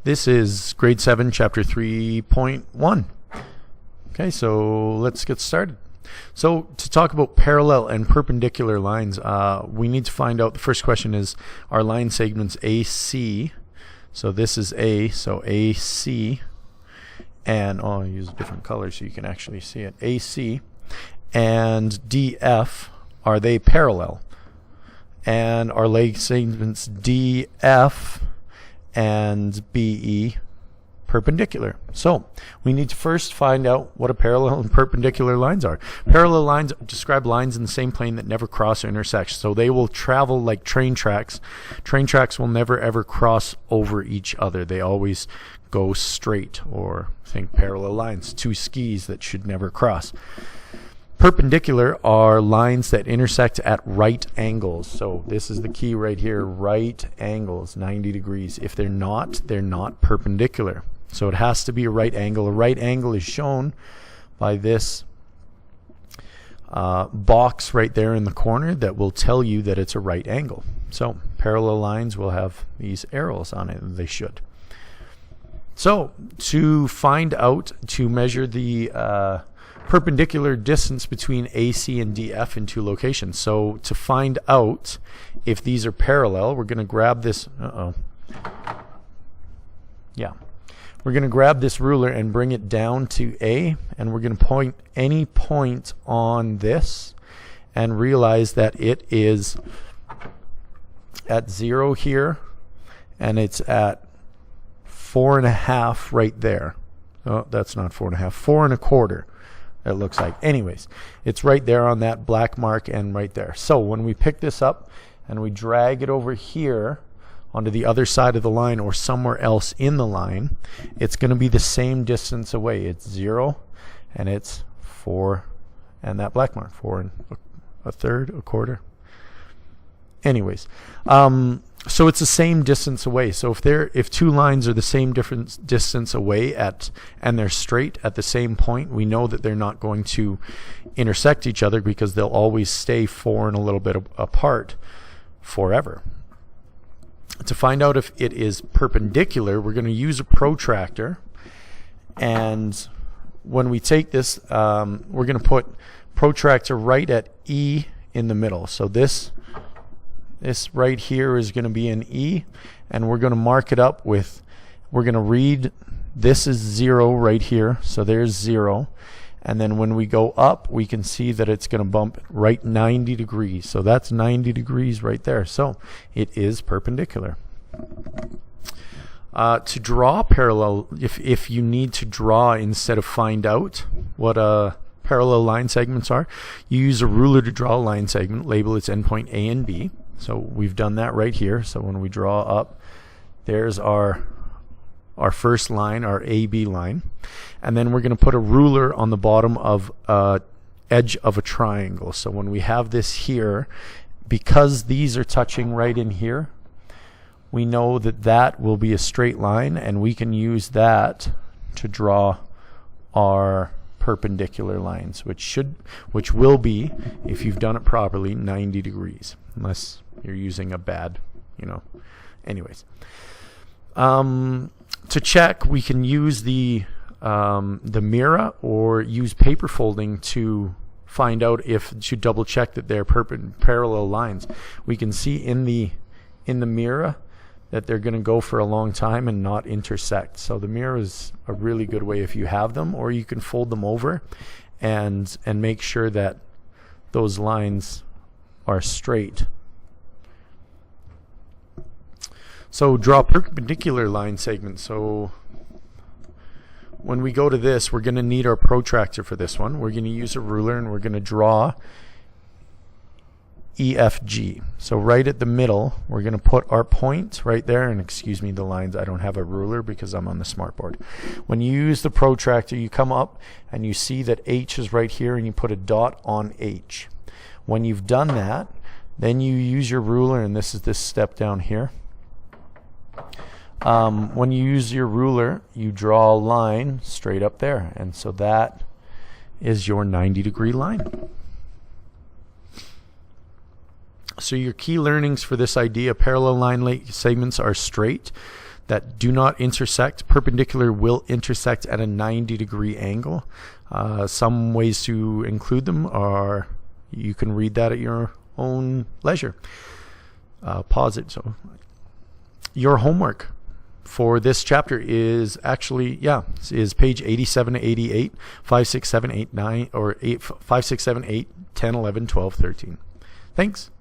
This is grade 7, chapter 3.1. Okay, so let's get started. So to talk about parallel and perpendicular lines, we need to find out, the first question is, are line segments AC? So this is A, so AC, and I'll use a different color so you can actually see it. AC and DF, are they parallel? And are line segments DF and BE perpendicular? So we need to first find out what a parallel and perpendicular lines are. Parallel lines describe lines in the same plane that never cross or intersect. So they will travel like train tracks. Train tracks will never ever cross over each other. They always go straight, or think parallel lines, two skis that should never cross. Perpendicular are lines that intersect at right angles. So this is the key right here, right angles, 90 degrees. If they're not perpendicular. So it has to be a right angle. A right angle is shown by this box right there in the corner that will tell you that it's a right angle. So parallel lines will have these arrows on it, and they should. So to find out, to measure the perpendicular distance between AC and DF in two locations. So to find out if these are parallel, we're going to grab this. We're going to grab this ruler and bring it down to A, and we're going to point any point on this and realize that it is at 0 here, and it's at 4.5 right there. Oh, that's not 4.5, 4.25. It looks like. Anyways, it's right there on that black mark and right there. So when we pick this up and we drag it over here onto the other side of the line or somewhere else in the line, it's going to be the same distance away. It's 0 and it's 4 and that black mark, 4.25, a quarter. Anyways, so it's the same distance away. So if two lines are the same different distance away and they're straight at the same point, we know that they're not going to intersect each other because they'll always stay 4 and a little bit apart forever. To find out if it is perpendicular, we're going to use a protractor, and when we take this, we're going to put protractor right at E in the middle. So this right here is going to be an E, and we're going to mark it up with, we're going to read, this is 0 right here, so there's 0, and then when we go up we can see that it's going to bump right 90 degrees, so that's 90 degrees right there, so it is perpendicular. To draw parallel, if you need to draw instead of find out what parallel line segments are, you use a ruler to draw a line segment, label its endpoint A and B. So we've done that right here. So when we draw up, there's our first line, our AB line. And then we're going to put a ruler on the bottom of edge of a triangle. So when we have this here, because these are touching right in here, we know that that will be a straight line, and we can use that to draw our perpendicular lines, which will be, if you've done it properly, 90 degrees, unless you're using a bad, anyways. To check, we can use the mirror or use paper folding to find out to double check that they're parallel lines. We can see in the mirror that they're going to go for a long time and not intersect. So the mirror is a really good way if you have them, or you can fold them over and make sure that those lines are straight. So draw perpendicular line segments. So when we go to this, we're going to need our protractor for this one. We're going to use a ruler, and we're going to draw EFG. So right at the middle, we're going to put our point right there, and excuse me the lines, I don't have a ruler because I'm on the smartboard. When you use the protractor, you come up and you see that H is right here, and you put a dot on H. When you've done that, then you use your ruler, and this is this step down here. When you use your ruler, you draw a line straight up there, and so that is your 90-degree line. So your key learnings for this idea, parallel line segments are straight. that do not intersect. Perpendicular will intersect at a 90-degree angle. Some ways to include them are, you can read that at your own leisure. Pause it. So your homework for this chapter is actually, is page 87 to 88, 5, 6, 7, 8, 9, or 8, 5, 6, 7, 8, 10, 11, 12, 13. Thanks.